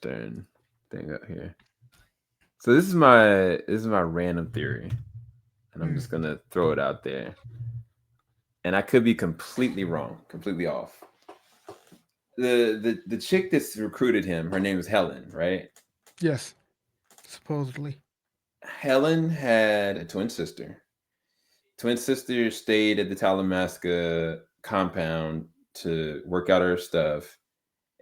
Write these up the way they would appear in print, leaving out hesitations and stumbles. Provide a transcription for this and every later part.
Western thing up here. So this is my random theory, and I'm just gonna throw it out there. And I could be completely wrong, completely off. The chick that's recruited him, her name is Helen, right? Yes, supposedly. Helen had a twin sister. Twin sister stayed at the Talamasca compound to work out her stuff,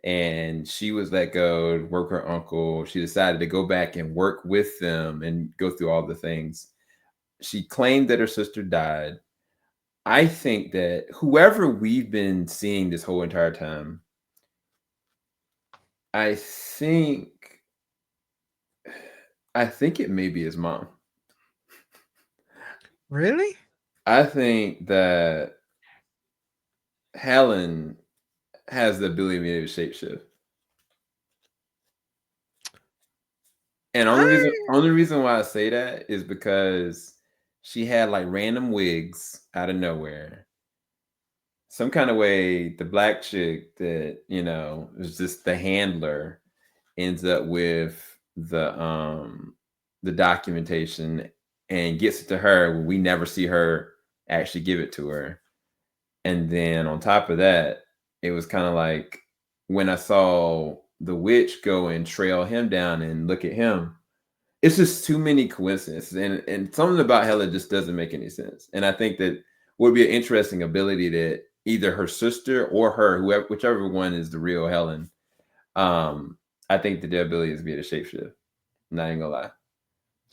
and she was let go to work her uncle. She decided to go back and work with them and go through all the things. She claimed that her sister died. I think that whoever we've been seeing this whole entire time, I think I think it may be his mom. Really? I think that Helen has the ability to be able to shapeshift. And I, only reason why I say that is because she had like random wigs out of nowhere. Some kind of way, the black chick that was just the handler ends up with the documentation and gets it to her when we never see her actually give it to her. And then on top of that, it was kind of like when I saw the witch go and trail him down and look at him, it's just too many coincidences, and something about Helen just doesn't make any sense. And I think that would be an interesting ability that either her sister or her, whoever, whichever one is the real Helen, um, I think that their ability is to be able to shapeshift. Not even gonna lie,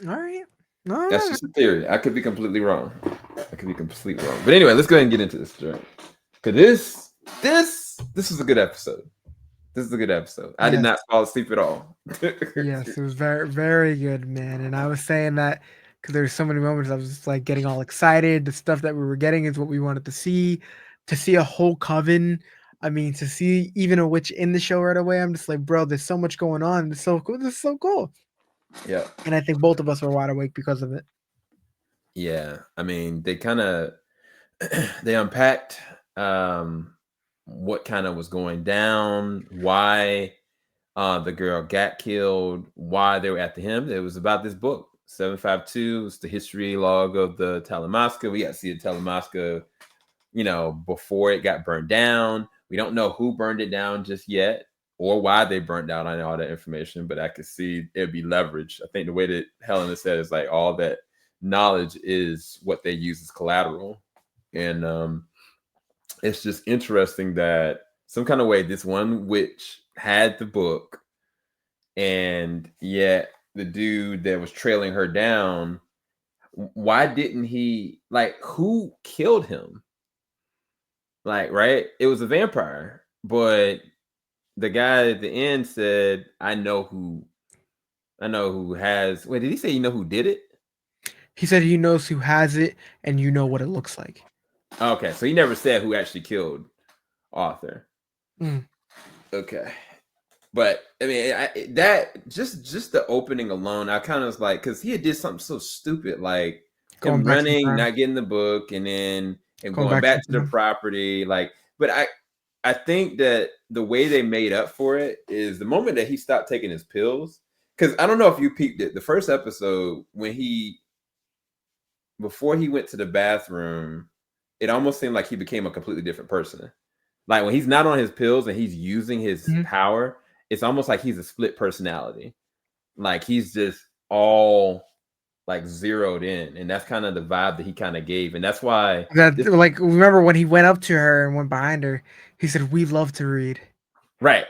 all right. No, that's no, just a theory. I could be completely wrong. I could be completely wrong. But anyway, let's go ahead and get into this, right? Because this is a good episode. This is a good episode. I did yes, not fall asleep at all. yes, it was very, very good, man. And I was saying that because there's so many moments I was just like getting all excited. The stuff that we were getting is what we wanted to see. To see a whole coven, I mean, to see even a witch in the show right away, I'm just like, bro, there's so much going on. It's so cool. This is so cool. Yeah. And I think both of us were wide awake because of it. Yeah, I mean, they kind of they unpacked what kind of was going down, why the girl got killed, why they were after him. It was about this book, 752. It's the history log of the Talamasca. We got to see the Talamasca, before it got burned down. We don't know who burned it down just yet or why they burned down. I know all that information, but I could see it'd be leveraged. I think the way that Helena said is like all that knowledge is what they use as collateral. And it's just interesting that some kind of way this one witch had the book, and yet the dude that was trailing her down, why didn't he, like, who killed him? Like, right? It was a vampire, but the guy at the end said, I know who has. Wait, did he say you know who did it? He said he knows who has it and you know what it looks like. Okay, so he never said who actually killed Arthur. Mm. Okay, but I mean, that just the opening alone, I kind of was like, because he had did something so stupid, like Going him back in running, time. not getting the book, and then him Going going back back in to the time. property. Like, but I think that the way they made up for it is the moment that he stopped taking his pills. Because I don't know if you peeped it, the first episode when he before he went to the bathroom, it almost seemed like he became a completely different person. Like when he's not on his pills and he's using his Mhm. power, it's almost like he's a split personality. Like he's just all like zeroed in, and that's kind of the vibe that he kind of gave, and that's why That this. like remember when he went up to her and went behind her, he said, "We love to read." Right,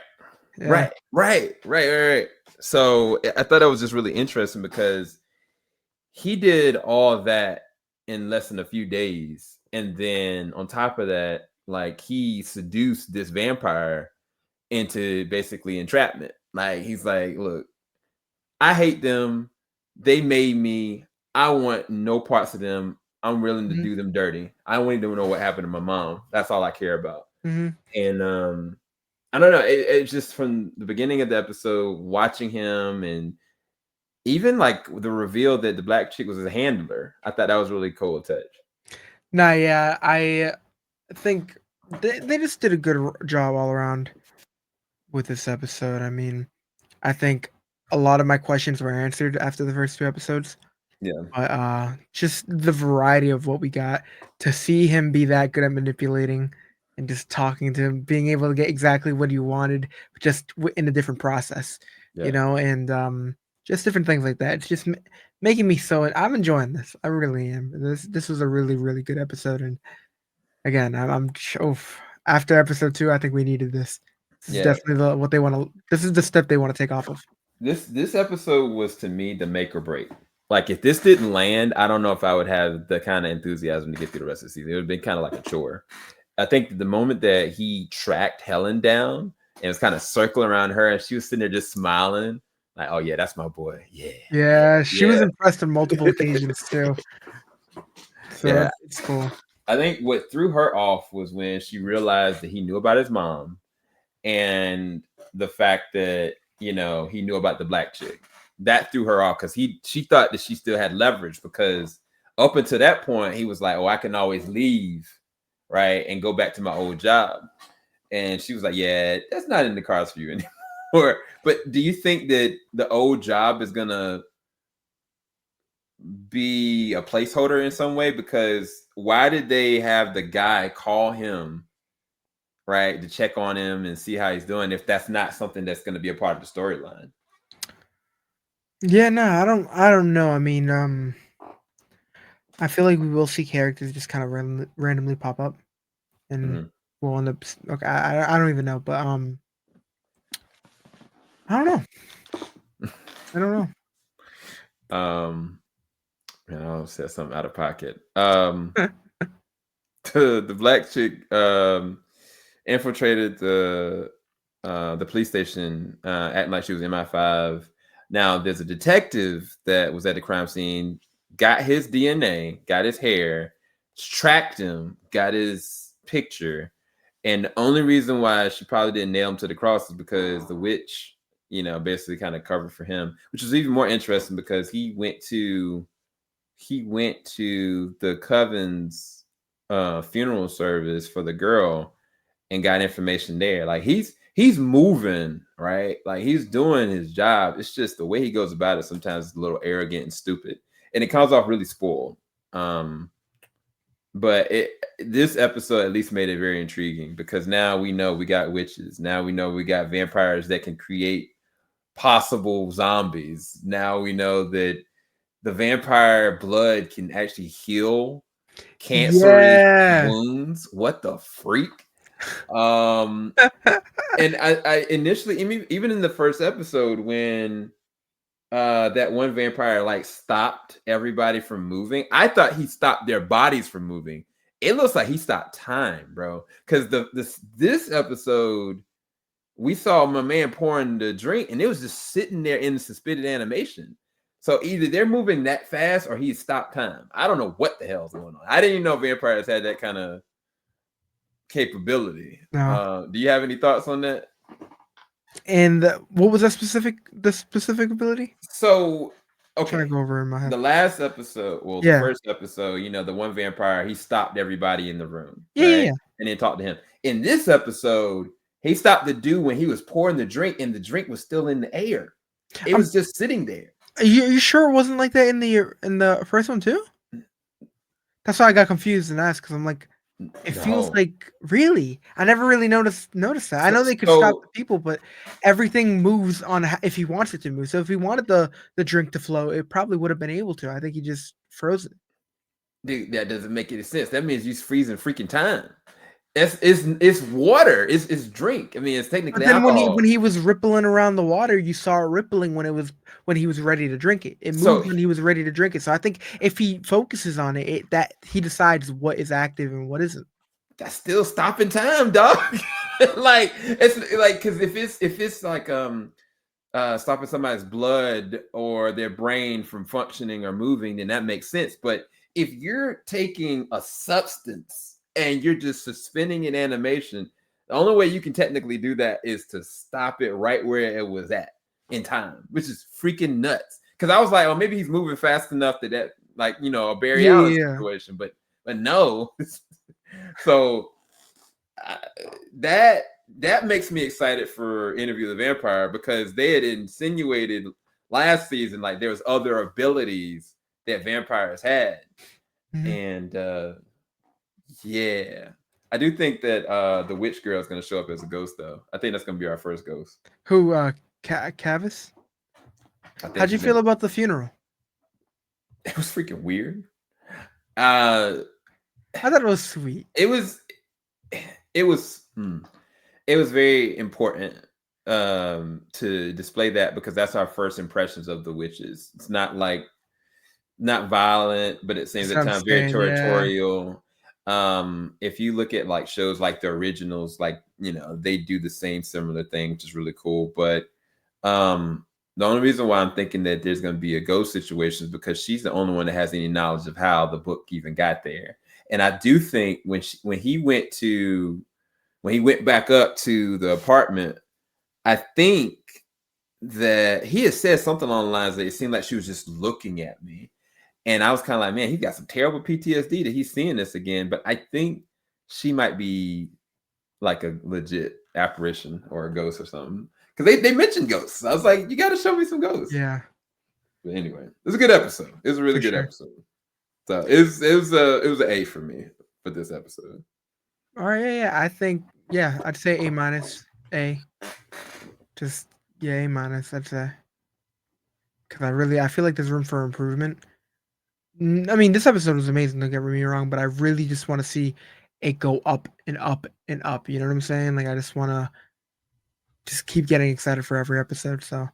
Yeah. right. So I thought that was just really interesting because he did all that in less than a few days, and then on top of that, like he seduced this vampire into basically entrapment. Like he's like, look, I hate them. They made me. I want no parts of them. I'm willing to Mhm. do them dirty. I want to know what happened to my mom. That's all I care about. Mhm. And I don't know. It's just from the beginning of the episode, watching him, and even like the reveal that the black chick was a handler. I thought that was really cool touch. Nah, yeah, I think they just did a good job all around with this episode. I mean, I think a lot of my questions were answered after the first 2 episodes. Yeah, But, just the variety of what we got, to see him be that good at manipulating and just talking to him, being able to get exactly what you wanted, just in a different process, yeah, and, just different things like that. It's just making me so I'm enjoying this. I really am. This was a really, really good episode, and again, after episode 2, I think we needed this. This is yeah. definitely what they wanna this is the step they wanna take off of. This episode was to me the make or break. Like if this didn't land, I don't know if I would have the kind of enthusiasm to get through the rest of the season. It would have been kind of like a chore. I think the moment that he tracked Helen down and was kind of circling around her, and she was sitting there just smiling, like, "Oh yeah, that's my boy. Yeah, yeah, Yeah, she was yeah." impressed on multiple occasions too. So Yeah, it's cool. I think what threw her off was when she realized that he knew about his mom and the fact that he knew about the black chick. That threw her off because she thought that she still had leverage because up until that point he was like, "Oh, I can always leave, right, and go back to my old job." And she was like, "Yeah, that's not in the cards for you anymore." But do you think that the old job is gonna be a placeholder in some way? Because why did they have the guy call him, right, to check on him and see how he's doing if that's not something that's going to be a part of the storyline? Yeah, no, I don't know. I mean, I feel like we will see characters just kind of randomly pop up, and Mhm. we'll end up. Okay, I don't even know, but I don't know. I don't know. um Man, I almost said something out of pocket. The black chick infiltrated the police station, acting like she was MI5. Now there's a detective that was at the crime scene, got his DNA, got his hair, tracked him, got his picture, and the only reason why she probably didn't nail him to the cross is because the witch, basically kind of covered for him, which is even more interesting because he went to the Coven's funeral service for the girl and got information there. Like he's moving, right? Like he's doing his job. It's just the way he goes about it sometimes is a little arrogant and stupid. And it comes off really spoiled. But this episode at least made it very intriguing because now we know we got witches. Now we know we got vampires that can create possible zombies. Now we know that the vampire blood can actually heal cancerous Yeah. wounds. What the freak? Um, and I initially, even in the first episode, when that one vampire like stopped everybody from moving, I thought he stopped their bodies from moving. It looks like he stopped time, bro. Because this episode, we saw my man pouring the drink, and it was just sitting there in the suspended animation. So either they're moving that fast, or he stopped time. I don't know what the hell's going on. I didn't even know vampires had that kind of capability. No. Do you have any thoughts on that? And what was the specific ability? So, I'm trying to okay, go over in my head. the last episode, well, the Yeah. first episode, the one vampire, he stopped everybody in the room, Yeah, yeah, right? yeah. And then talked to him. In this episode, he stopped the dude when he was pouring the drink, and the drink was still in the air. It I'm was just sitting there. are you sure it wasn't like that in the first one too? That's why I got confused and asked because I'm like, it feels No. like really. I never really noticed that. I So, know they could stop so the people, but everything moves on if he wants it to move. So if he wanted the drink to flow, it probably would have been able to. I think he just froze it. dude, that doesn't make any sense. That means you're freezing freaking time. It's water. It's drink. I mean, it's But technically then when alcohol. he was rippling around the water, you saw it rippling when he was ready to drink it. It So moved when he was ready to drink it. So I think if he focuses on it, that he decides what is active and what isn't. that's still stopping time, dog. Like it's like because if it's like stopping somebody's blood or their brain from functioning or moving, then that makes sense. But if you're taking a substance and you're just suspending an animation, the only way you can technically do that is to stop it right where it was at in time, which is freaking nuts. Because I was like, oh, maybe he's moving fast enough that like a Barry Yeah, Allen yeah, yeah. situation, but no. So uh, that that makes me excited for Interview with the Vampire because they had insinuated last season like there was other abilities that vampires had, Mhm. and yeah, I do think that the witch girl is going to show up as a ghost though. I think that's going to be our first ghost. Who? Cavis. I think How'd you she's feel in. about the funeral? It was freaking weird. Uh, I thought it was sweet. it was, it was, it was very important to display that because that's our first impressions of the witches. It's not like not violent, but at the That's same what I'm time very saying. Yeah. territorial. If you look at like shows like the originals, like they do the same similar thing, which is really cool. But um, the only reason why I'm thinking that there's going to be a ghost situation is because she's the only one that has any knowledge of how the book even got there. And I do think when he went back up to the apartment, I think that he had said something along the lines that it seemed like she was just looking at me. And I was kind of like, man, he got some terrible PTSD that he's seeing this again. But I think she might be like a legit apparition or a ghost or something. Because they mentioned ghosts. I was like, you got to show me some ghosts. Yeah. But anyway, it was a good episode. It was a really For good sure. episode. So it was an A for me for this episode. All right. Yeah. Yeah. I think. Yeah. I'd say A minus. A. Just yeah. A minus. I'd say. Because I feel like there's room for improvement. I mean, this episode was amazing. Don't get me wrong, but I really just want to see it go up and up and up. You know what I'm saying? Like I just want to just keep getting excited for every episode. So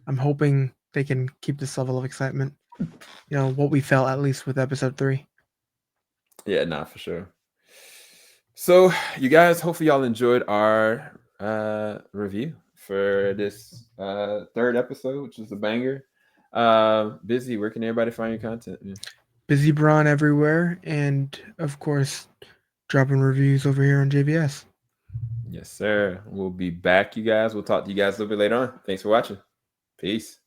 I'm hoping they can keep this level of excitement. What we felt at least with episode 3. Yeah, nah, for sure. So, you guys, hopefully y'all enjoyed our review for this third episode, which is a banger. Bizzy, where can everybody find your content? Yeah. Busy Braun everywhere, and of course, dropping reviews over here on JBS. Yes, sir. We'll be back, you guys. We'll talk to you guys a little bit later on. Thanks for watching. Peace.